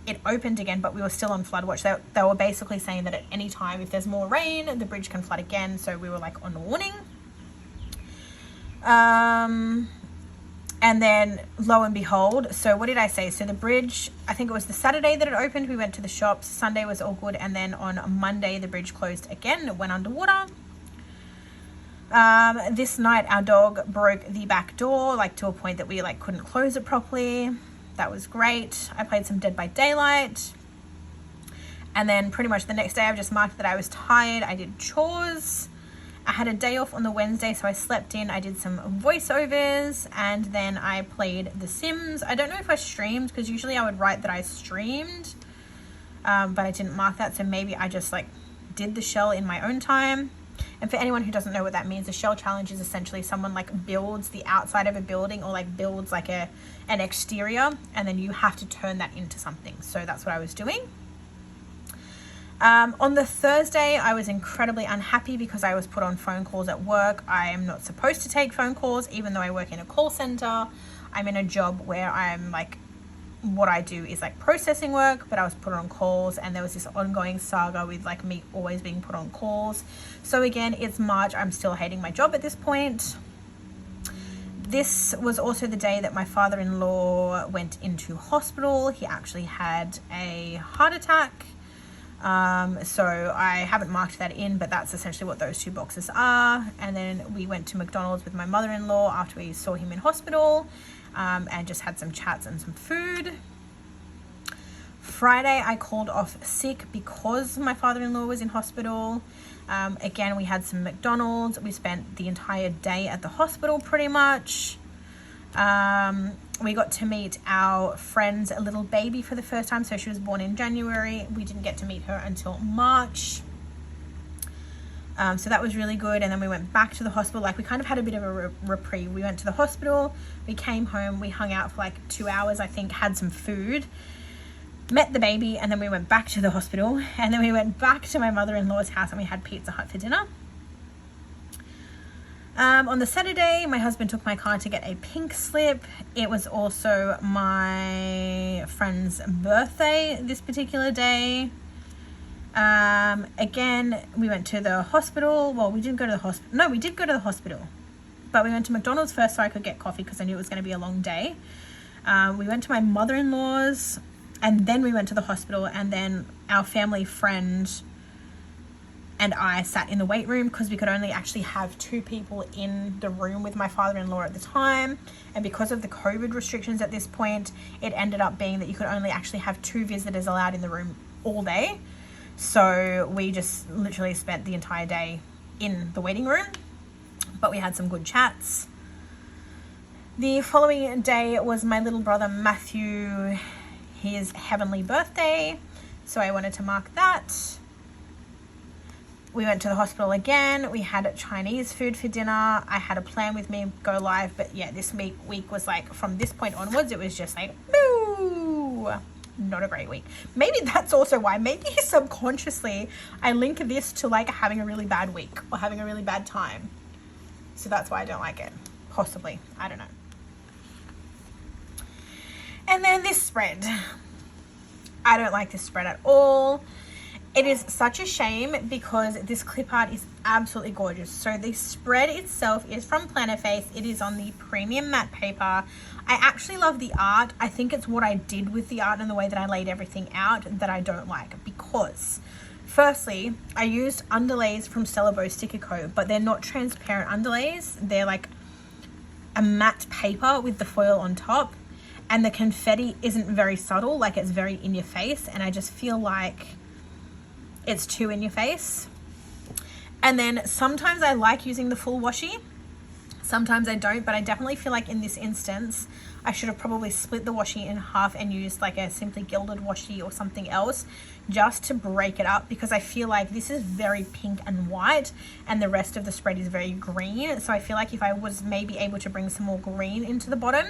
It opened again, but we were still on flood watch. They were basically saying that at any time, if there's more rain, the bridge can flood again. So we were like on warning. And then lo and behold, so what did I say? So the bridge, I think it was the Saturday that it opened. We went to the shops. Sunday was all good. And then on Monday, the bridge closed again. It went underwater. This night, our dog broke the back door, like to a point that we like couldn't close it properly. That was great. I played some Dead by Daylight. And then pretty much the next day, I've just marked that I was tired. I did chores. I had a day off on the Wednesday, so I slept in. I did some voiceovers, and then I played The Sims. I don't know if I streamed, because usually I would write that I streamed, but I didn't mark that, so maybe I just like did the shell in my own time. And for anyone who doesn't know what that means, a shell challenge is essentially someone like builds the outside of a building, or like builds like an exterior, and then you have to turn that into something. So that's what I was doing. On the Thursday, I was incredibly unhappy because I was put on phone calls at work. I am not supposed to take phone calls, even though I work in a call center. I'm in a job where I'm like, what I do is like processing work, but I was put on calls, and there was this ongoing saga with like me always being put on calls. So again, it's March. I'm still hating my job at this point. This was also the day that my father-in-law went into hospital. He actually had a heart attack. So I haven't marked that in, but that's essentially what those two boxes are. And then we went to McDonald's with my mother-in-law after we saw him in hospital, and just had some chats and some food. Friday, I called off sick because my father-in-law was in hospital. Again, we had some McDonald's. We spent the entire day at the hospital pretty much. We got to meet our friend's little baby for the first time. So she was born in January. We didn't get to meet her until March. So that was really good. And then we went back to the hospital. Like, we kind of had a bit of a reprieve. We went to the hospital, we came home, we hung out for like 2 hours, I think, had some food, met the baby, and then we went back to the hospital. And then we went back to my mother-in-law's house and we had Pizza Hut for dinner. On the Saturday, my husband took my car to get a pink slip. It was also my friend's birthday this particular day. Again, we went to the hospital. Well, we didn't go to the hospital. No, we did go to the hospital. But we went to McDonald's first so I could get coffee because I knew it was going to be a long day. We went to my mother-in-law's, and then we went to the hospital, and then our family friend and I sat in the wait room because we could only actually have 2 people in the room with my father-in-law at the time. And because of the COVID restrictions at this point, it ended up being that you could only actually have 2 visitors allowed in the room all day. So we just literally spent the entire day in the waiting room, but we had some good chats. The following day was my little brother Matthew, his heavenly birthday. So I wanted to mark that. We went to the hospital again. We had Chinese food for dinner. I had a plan with me go live, but yeah, this week was like, from this point onwards, it was just like, boo, not a great week. Maybe that's also why, maybe subconsciously I link this to like having a really bad week or having a really bad time. So that's why I don't like it. Possibly. I don't know. And then this spread. I don't like this spread at all. It is such a shame because this clip art is absolutely gorgeous. So the spread itself is from Plannerface. It is on the premium matte paper. I actually love the art. I think it's what I did with the art and the way that I laid everything out that I don't like, because firstly, I used underlays from Stella Bow Sticker Co, but they're not transparent underlays. They're like a matte paper with the foil on top, and the confetti isn't very subtle, like it's very in your face, and I just feel like it's too in your face. And then sometimes I like using the full washi, sometimes I don't, but I definitely feel like in this instance I should have probably split the washi in half and used like a simply gilded washi or something else just to break it up, because I feel like this is very pink and white and the rest of the spread is very green. So I feel like if I was maybe able to bring some more green into the bottom,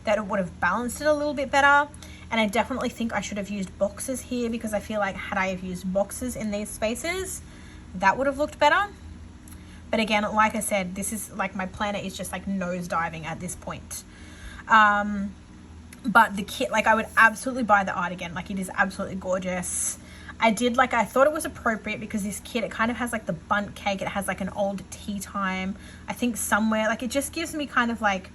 that it would have balanced it a little bit better. And I definitely think I should have used boxes here, because I feel like had I have used boxes in these spaces, that would have looked better. But again, like I said, this is like, my planner is just like nose diving at this point. But the kit, like I would absolutely buy the art again. Like it is absolutely gorgeous. I thought it was appropriate because this kit, it kind of has like the bundt cake. It has like an old tea time, I think somewhere. Like it just gives me kind of like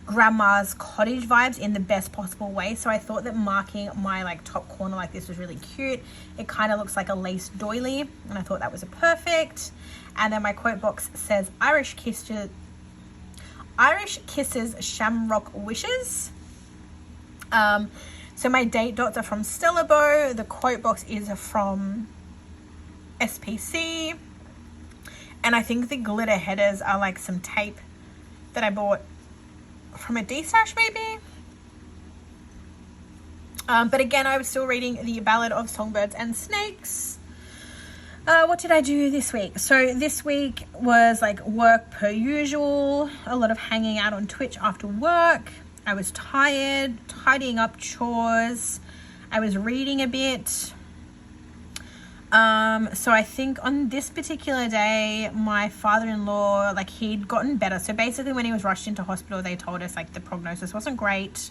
grandma's cottage vibes in the best possible way. So I thought that marking my like top corner like this was really cute. It kind of looks like a lace doily, and I thought that was a perfect. And then my quote box says Irish Kisses Shamrock Wishes. So my date dots are from Stella Bow. The quote box is from SPC. And I think the glitter headers are like some tape that I bought from a D-stash maybe. But again, I was still reading The Ballad of Songbirds and Snakes. What did I do this week? So this week was like work per usual, a lot of hanging out on Twitch after work. I was tired, tidying up chores. I was reading a bit. So I think on this particular day, my father-in-law, like, he'd gotten better. So basically when he was rushed into hospital, they told us like the prognosis wasn't great.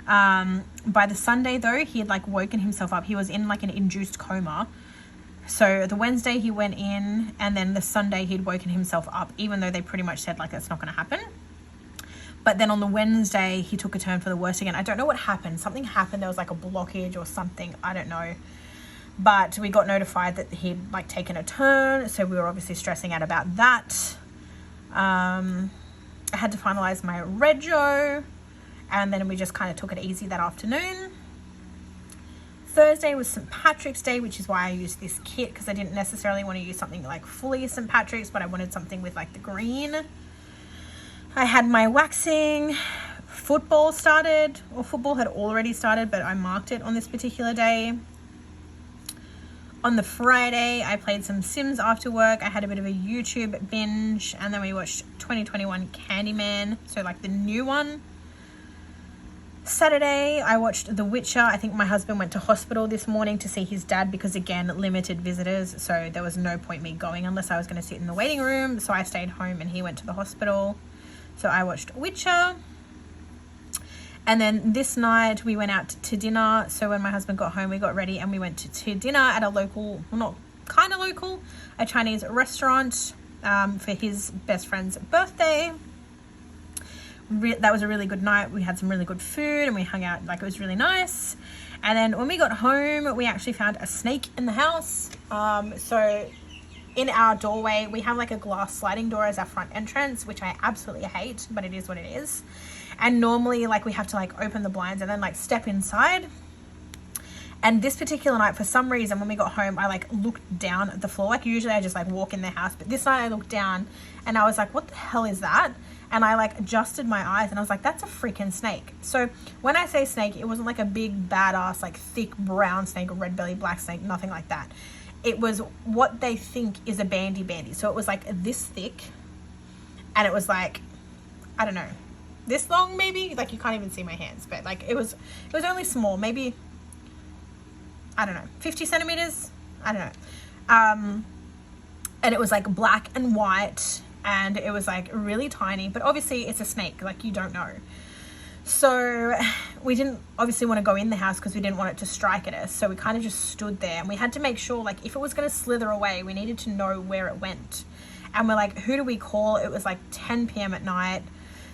By the Sunday though, he had like woken himself up. He was in like an induced coma. So the Wednesday he went in, and then the Sunday he'd woken himself up, even though they pretty much said like that's not going to happen. But then on the Wednesday he took a turn for the worse again. I don't know what happened. Something happened. There was like a blockage or something. I don't know. But we got notified that he'd like taken a turn. So we were obviously stressing out about that. I had to finalize my rego, and then we just kind of took it easy that afternoon. Thursday was St. Patrick's Day, which is why I used this kit, because I didn't necessarily want to use something like fully St. Patrick's, but I wanted something with like the green. I had my waxing. Football started, or football had already started, but I marked it on this particular day. On the Friday, I played some Sims after work. I had a bit of a YouTube binge, and then we watched 2021 Candyman, so like the new one. Saturday, I watched The Witcher. I think my husband went to hospital this morning to see his dad because, again, limited visitors. So there was no point me going unless I was going to sit in the waiting room. So I stayed home and he went to the hospital. So I watched Witcher. And then this night we went out to dinner. So when my husband got home, we got ready and we went to dinner at a local, well, not kind of local, a Chinese restaurant for his best friend's birthday. That was a really good night. We had some really good food and we hung out. Like, it was really nice. And then when we got home, we actually found a snake in the house. So in our doorway, we have like a glass sliding door as our front entrance, which I absolutely hate, but it is what it is. And normally, like, we have to like open the blinds and then like step inside. And this particular night, for some reason, when we got home, I like looked down at the floor. Like, usually I just like walk in the house, but this night I looked down and I was like, what the hell is that? And I like adjusted my eyes and I was like, that's a freaking snake. So when I say snake, it wasn't like a big badass, like thick brown snake or red belly black snake, nothing like that. It was what they think is a bandy. So it was like this thick, and it was like, I don't know, this long maybe. Like, you can't even see my hands, but like it was only small, maybe, I don't know, 50 centimeters. I don't know. And it was like black and white. And it was like really tiny, but obviously it's a snake, like, you don't know. So we didn't obviously want to go in the house because we didn't want it to strike at us. So we kind of just stood there, and we had to make sure, like, if it was going to slither away, we needed to know where it went. And we're like, who do we call? It was like 10 p.m. at night.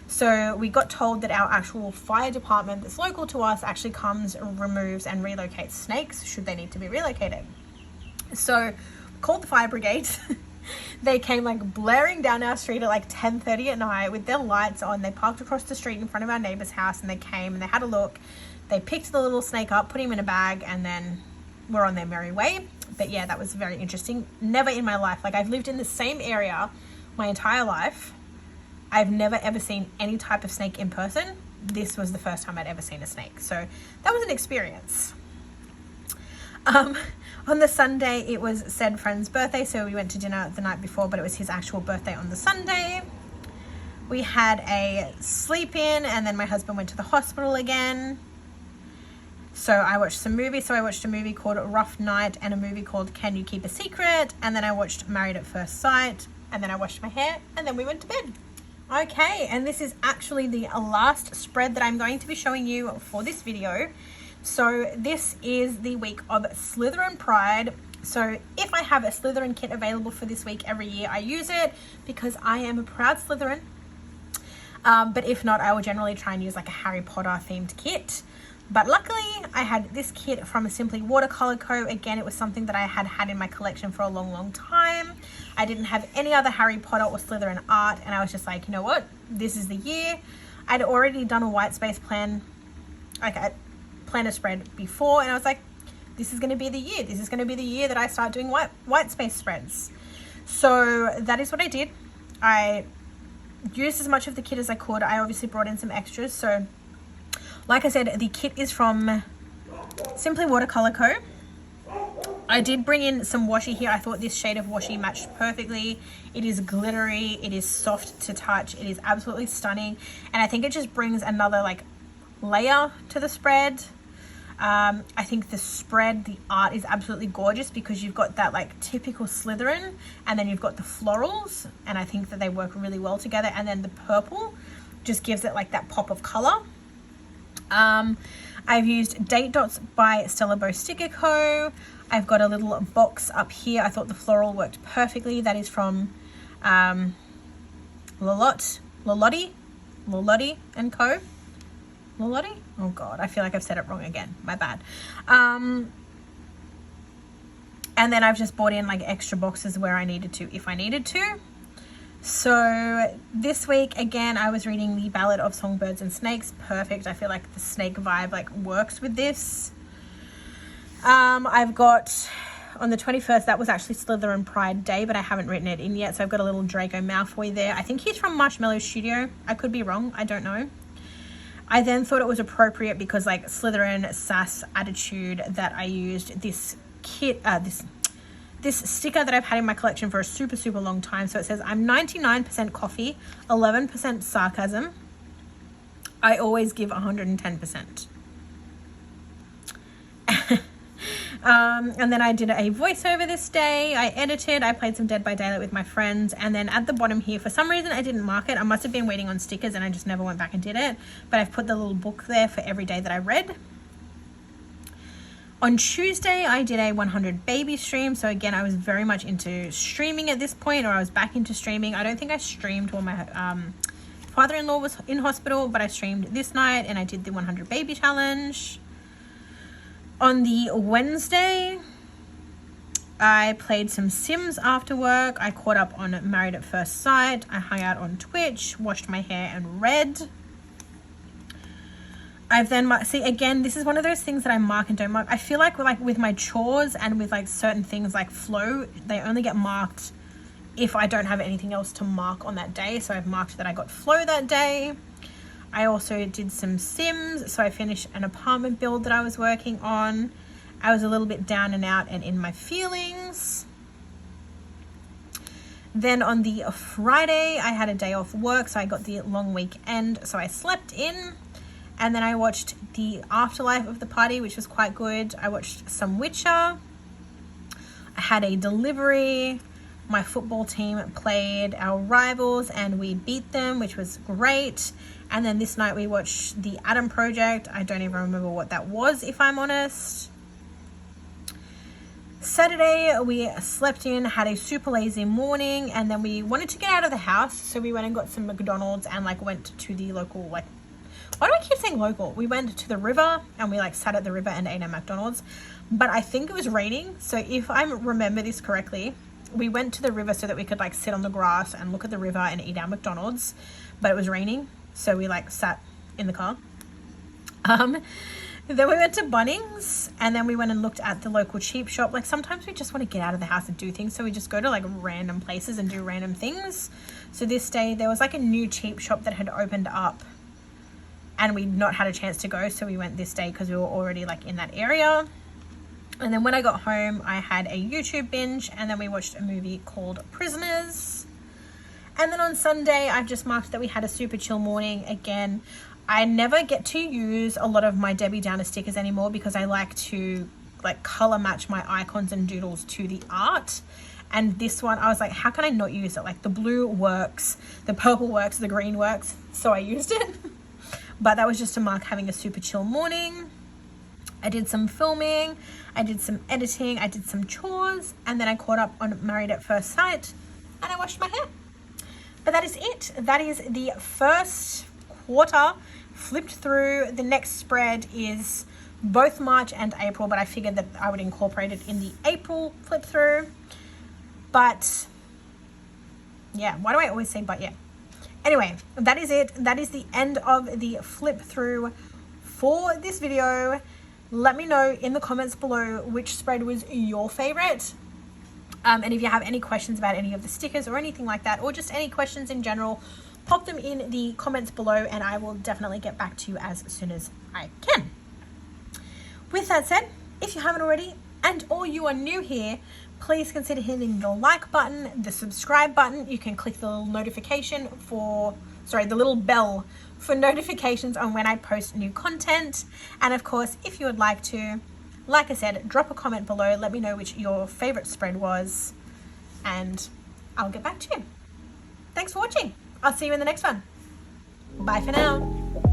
So we got told that our actual fire department that's local to us actually comes, removes and relocates snakes should they need to be relocated. So we called the fire brigade. They came like blaring down our street at like 10:30 at night with their lights on. They parked across the street in front of our neighbor's house, and they came and they had a look. They picked the little snake up, put him in a bag, and then we're on their merry way. But yeah, that was very interesting. Never in my life, like, I've lived in the same area my entire life. I've never ever seen any type of snake in person. This was the first time I'd ever seen a snake. So that was an experience. On the Sunday, it was said friend's birthday, so we went to dinner the night before, but it was his actual birthday on the Sunday. We had a sleep in, and then my husband went to the hospital again. So I watched some movies. So I watched a movie called Rough Night and a movie called Can You Keep a Secret? And then I watched Married at First Sight, and then I washed my hair, and then we went to bed. Okay, and this is actually the last spread that I'm going to be showing you for this video. So this is the week of Slytherin Pride. So if I have a Slytherin kit available for this week every year, I use it because I am a proud Slytherin. But if not, I will generally try and use like a Harry Potter themed kit. But luckily I had this kit from Simply Watercolor Co. Again, it was something that I had in my collection for a long time. I didn't have any other Harry Potter or Slytherin art, and I was just like, you know what? This is the year. I'd already done a white space plan, like a planner spread before, and I was like, this is going to be the year. This is going to be the year that I start doing white space spreads. So that is what I did. I used as much of the kit as I could. I obviously brought in some extras. So like I said, the kit is from Simply Watercolor Co. I did bring in some washi here. I thought this shade of washi matched perfectly. It is glittery, it is soft to touch, it is absolutely stunning, and I think it just brings another like layer to the spread. I think the spread, the art is absolutely gorgeous because you've got that like typical Slytherin, and then you've got the florals, and I think that they work really well together, and then the purple just gives it like that pop of color. I've used Date Dots by Stella Bow Sticker Co. I've got a little box up here. I thought the floral worked perfectly. That is from Lolotti and Co. Lolotti? Oh God, I feel like I've said it wrong again. My bad. And then I've just bought in like extra boxes where I needed to, if I needed to. So this week, again, I was reading The Ballad of Songbirds and Snakes. Perfect. I feel like the snake vibe like works with this. I've got on the 21st, that was actually Slytherin Pride Day, but I haven't written it in yet. So I've got a little Draco Malfoy there. I think he's from Marshmallow Studio. I could be wrong. I don't know. I then thought it was appropriate because like Slytherin sass attitude that I used this kit, this sticker that I've had in my collection for a super, super long time. So it says, I'm 99% coffee, 11% sarcasm. I always give 110%. And then I did a voiceover this day. I edited, I played some Dead by Daylight with my friends. And then at the bottom here, for some reason I didn't mark it. I must have been waiting on stickers and I just never went back and did it. But I've put the little book there for every day that I read. On Tuesday, I did a 100 baby stream. So again, I was very much into streaming at this point, or I was back into streaming. I don't think I streamed while my father-in-law was in hospital, but I streamed this night and I did the 100 baby challenge. On the Wednesday, I played some Sims after work. I caught up on Married at First Sight. I hung out on Twitch, washed my hair and read. I've then, see again, this is one of those things that I mark and don't mark. I feel like with my chores and with like certain things like flow, they only get marked if I don't have anything else to mark on that day. So I've marked that I got flow that day. I also did some Sims, so I finished an apartment build that I was working on. I was a little bit down and out and in my feelings. Then on the Friday, I had a day off work, so I got the long weekend, so I slept in. And then I watched The Afterlife of the Party, which was quite good. I watched some Witcher. I had a delivery. My football team played our rivals and we beat them, which was great. And then this night we watched The Adam Project. I don't even remember what that was, if I'm honest. Saturday, we slept in, had a super lazy morning, and then we wanted to get out of the house. So we went and got some McDonald's and like went to the local, like, why do I keep saying local? We went to the river and we like sat at the river and ate at McDonald's. But I think it was raining. So if I remember this correctly, we went to the river so that we could like sit on the grass and look at the river and eat our McDonald's. But it was raining. So we like sat in the car. Then we went to Bunnings and then we went and looked at the local cheap shop. Like sometimes we just want to get out of the house and do things. So we just go to like random places and do random things. So this day there was like a new cheap shop that had opened up and we'd not had a chance to go. So we went this day because we were already like in that area. And then when I got home, I had a YouTube binge and then we watched a movie called Prisoners. And then on Sunday, I've just marked that we had a super chill morning. Again, I never get to use a lot of my Debbie Downer stickers anymore because I like to like color match my icons and doodles to the art. And this one, I was like, how can I not use it? Like the blue works, the purple works, the green works. So I used it. But that was just to mark having a super chill morning. I did some filming, I did some editing, I did some chores, and then I caught up on Married at First Sight and I washed my hair. But that is it. That is the first quarter flipped through. The next spread is both March and April, but I figured that I would incorporate it in the April flip through. But yeah, why do I always say but yeah? Anyway, that is it. That is the end of the flip through for this video. Let me know in the comments below which spread was your favorite. And if you have any questions about any of the stickers or anything like that, or just any questions in general, pop them in the comments below and I will definitely get back to you as soon as I can. With that said, if you haven't already and or you are new here, please consider hitting the like button, the subscribe button. You can click the little notification the little bell for notifications on when I post new content. And of course, if you would like to, like I said, drop a comment below. Let me know which your favorite spread was and I'll get back to you. Thanks for watching. I'll see you in the next one. Bye for now.